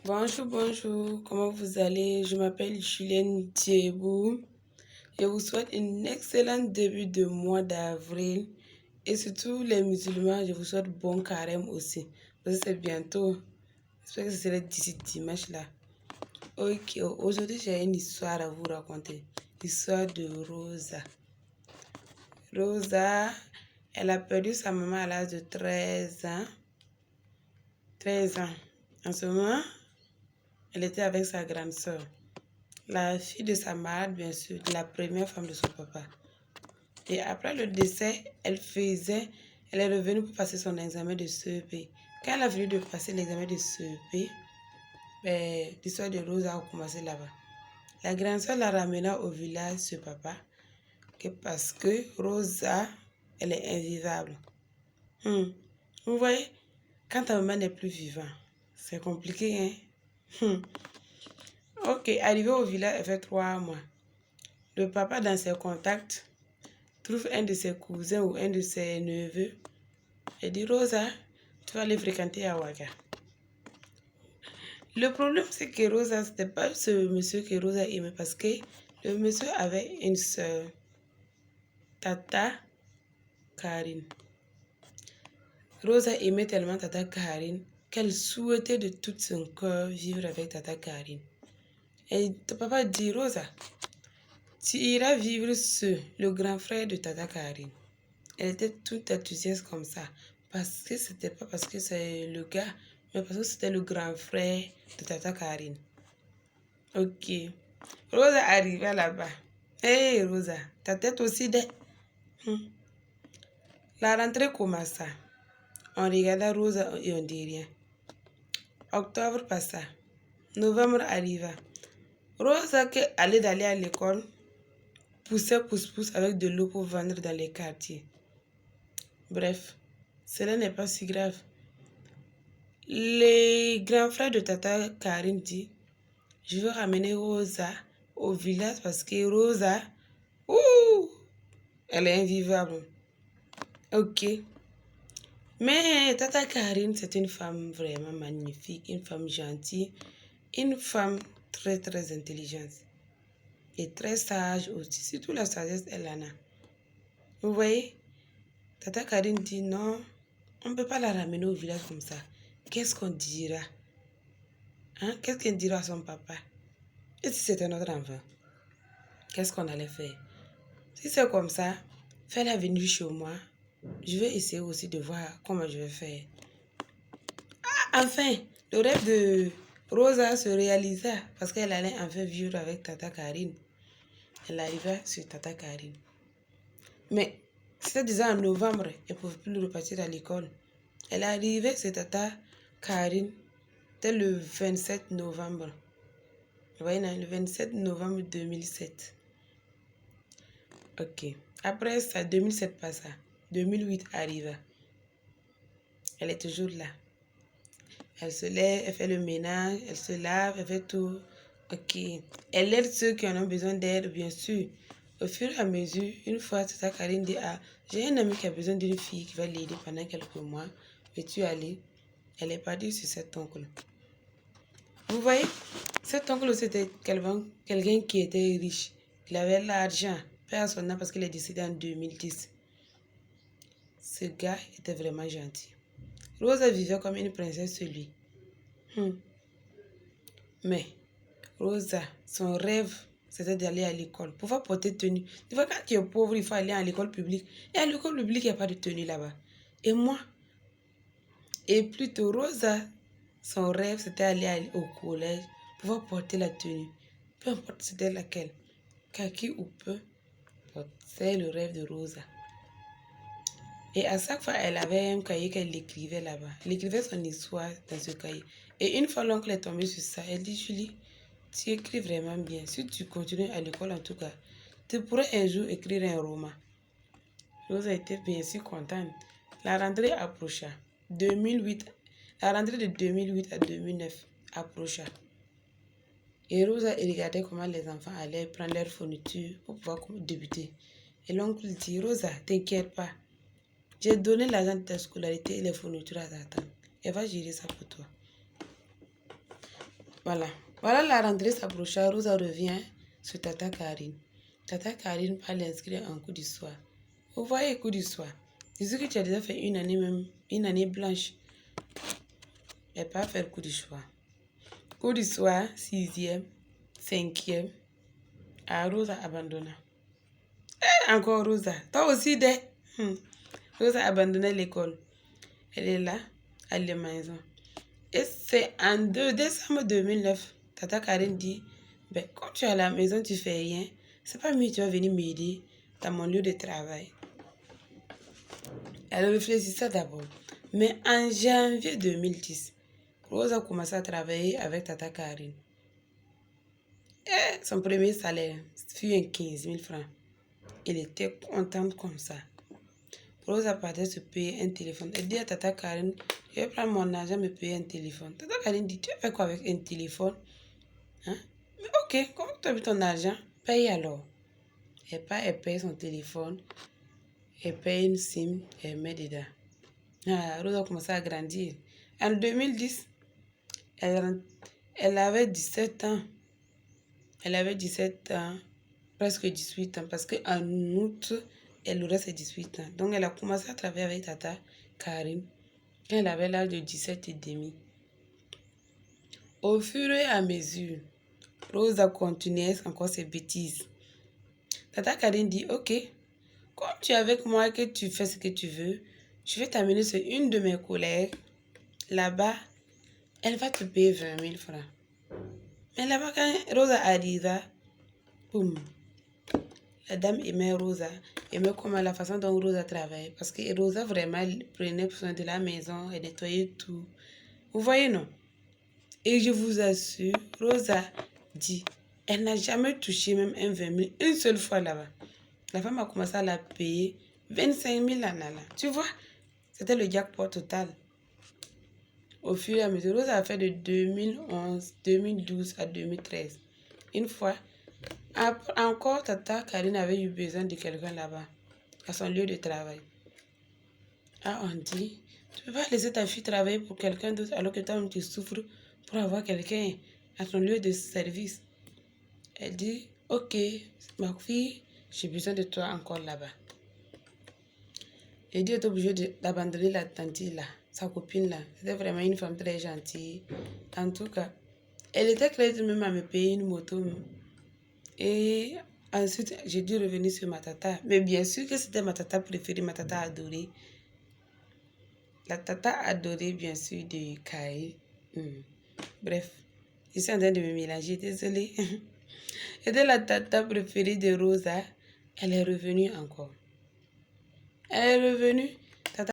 Bonjour, bonjour, comment vous allez? Je m'appelle Julienne Thiebou. Je vous souhaite un excellent début de mois d'avril. Et surtout les musulmans, je vous souhaite bon carême aussi. Parce que c'est bientôt. J'espère que ce sera d'ici dimanche là. Ok, aujourd'hui j'ai une histoire à vous raconter. L'histoire de Rosa. Rosa, elle a perdu sa maman à l'âge de 13 ans. 13 ans. En ce moment, elle était avec sa grande sœur. La fille de sa mère, bien sûr, la première femme de son papa. Et après le décès, elle est revenue pour passer son examen de CEP. Quand elle a fini de passer l'examen de CEP, l'histoire de Rosa a commencé là-bas. La grande soeur la ramena au village ce papa, parce que Rosa, elle est invivable. Vous voyez, quand ta maman n'est plus vivante, c'est compliqué, hein? Ok, arrivé au village, elle fait 3 mois. Le papa, dans ses contacts, trouve un de ses cousins ou un de ses neveux et dit Rosa, tu vas aller fréquenter Awaga. Le problème, c'est que Rosa, ce n'était pas ce monsieur que Rosa aimait parce que le monsieur avait une soeur, Tata Karine. Rosa aimait tellement Tata Karine qu'elle souhaitait de tout son cœur vivre avec Tata Karine. Et ton papa dit Rosa, tu iras vivre le grand frère de Tata Karine. Elle était toute enthousiaste comme ça. Parce que c'était pas parce que c'est le gars, mais parce que c'était le grand frère de Tata Karine. Ok. Rosa arriva là-bas. Hé Rosa, ta tête aussi de... La rentrée commença. On regarda Rosa et on dit rien. Octobre passa. Novembre arriva. Rosa qui allait d'aller à l'école poussait pousse-pousse avec de l'eau pour vendre dans les quartiers. Bref, cela n'est pas si grave. Les grands frères de Tata Karine dit, je veux ramener Rosa au village parce que Rosa, elle est invivable. Ok. Mais Tata Karine, c'est une femme vraiment magnifique, une femme gentille, une femme très très intelligente et très sage aussi. Surtout la sagesse, elle en a. Vous voyez, Tata Karine dit non, on ne peut pas la ramener au village comme ça. Qu'est-ce qu'on dira? Hein? Qu'est-ce qu'elle dira à son papa? Et si c'était notre enfant? Qu'est-ce qu'on allait faire? Si c'est comme ça, fais-la venir chez moi. Je vais essayer aussi de voir comment je vais faire. Ah, enfin, le rêve de Rosa se réalisa parce qu'elle allait enfin vivre avec Tata Karine. Elle arriva sur Tata Karine. Mais c'était déjà en novembre, elle ne pouvait plus repartir à l'école. Elle arrivait sur Tata Karine dès le 27 novembre. Vous voyez, le 27 novembre 2007. Ok. Après ça, 2007 passa. 2008 arriva. Elle est toujours là. Elle se lève, elle fait le ménage, elle se lave, elle fait tout. Ok. Elle aide ceux qui en ont besoin d'aide, bien sûr. Au fur et à mesure, une fois, Tata Karine dit, ah, j'ai un ami qui a besoin d'une fille qui va l'aider pendant quelques mois. Veux-tu aller? Elle est partie sur cet oncle. Vous voyez, cet oncle, c'était quelqu'un qui était riche. Il avait l'argent. Paix à son nom parce qu'il est décédé en 2010. Ce gars était vraiment gentil. Rosa vivait comme une princesse sur lui. Mais Rosa, son rêve, c'était d'aller à l'école. Pouvoir porter tenue. Tu vois, quand tu es pauvre, il faut aller à l'école publique. Et à l'école publique, il n'y a pas de tenue là-bas. Et moi, et plutôt Rosa, son rêve, c'était aller au collège, pouvoir porter la tenue. Peu importe c'était laquelle. Kaki ou peu, c'est le rêve de Rosa. Et à chaque fois, elle avait un cahier qu'elle écrivait là-bas. Elle écrivait son histoire dans ce cahier. Et une fois l'oncle est tombé sur ça, elle dit, Julie, tu écris vraiment bien. Si tu continues à l'école en tout cas, tu pourrais un jour écrire un roman. Rosa était bien sûr contente. La rentrée approcha. 2008, la rentrée de 2008 à 2009 approcha. Et Rosa regardait comment les enfants allaient prendre leur fourniture pour pouvoir débuter. Et l'oncle dit, Rosa, t'inquiète pas. J'ai donné l'argent de ta scolarité et les fournitures à ta tante. Elle va gérer ça pour toi. Voilà. Voilà la rentrée s'approcha. Rosa revient sur Tata Karine. Tata Karine va l'inscrire en cours du soir. Vous voyez, cours du soir. C'est ce que tu as déjà fait une année même, une année blanche. Elle pas faire cours du soir. Cours du soir, 6e, 5e. Ah, Rosa abandonna. Encore Rosa. Toi aussi, Rosa abandonnait l'école. Elle est là, à la maison. Et c'est en 2 décembre 2009, Tata Karine dit, ben, quand tu es à la maison, tu fais rien. C'est pas mieux, tu vas venir m'aider dans mon lieu de travail. Elle réfléchissait d'abord. Mais en janvier 2010, Rosa a commencé à travailler avec Tata Karine. Et son premier salaire fut un 15 000 francs. Elle était contente comme ça. Rosa partait se payer un téléphone. Elle dit à Tata Karine, je vais prendre mon argent me payer un téléphone. Tata Karine dit, tu fais quoi avec un téléphone? Hein? Mais ok, comment tu as mis ton argent? Paye alors. Elle paye son téléphone. Elle paye une SIM. Elle met dedans. Ah, Rosa a commencé à grandir. En 2010, elle avait 17 ans. Elle avait 17 ans, presque 18 ans, parce qu'en août, elle aurait ses 18 ans. Donc, elle a commencé à travailler avec Tata Karine quand elle avait l'âge de 17 et demi. Au fur et à mesure, Rosa continuait encore ses bêtises. Tata Karine dit, ok, comme tu es avec moi et que tu fais ce que tu veux, je vais t'amener sur une de mes collègues. Là-bas, elle va te payer 20 000 francs. Mais là-bas, quand Rosa arriva, boum, la dame aimait Rosa, aimait comment la façon dont Rosa travaillait. Parce que Rosa vraiment prenait soin de la maison, elle nettoyait tout. Vous voyez, non? Et je vous assure, Rosa dit, elle n'a jamais touché même un 20 000 une seule fois là-bas. La femme a commencé à la payer 25 000 en allant. Tu vois, c'était le jackpot total. Au fur et à mesure, Rosa a fait de 2011, 2012 à 2013. Une fois, encore Tata Karine avait eu besoin de quelqu'un là-bas, à son lieu de travail. Ah, on dit, tu ne peux pas laisser ta fille travailler pour quelqu'un d'autre alors que toi tu souffres pour avoir quelqu'un à ton lieu de service. Elle dit, ok, ma fille, j'ai besoin de toi encore là-bas. Elle dit, elle est obligée d'abandonner la tante là, sa copine là. C'était vraiment une femme très gentille. En tout cas, elle était prête même à me payer une moto. Et ensuite, j'ai dû revenir sur ma tata. Mais bien sûr que c'était ma tata préférée, ma tata adorée. La tata adorée, bien sûr, de Kai. Bref, je suis en train de me mélanger, désolée. C'était la tata préférée de Rosa. Elle est revenue encore. Elle est revenue.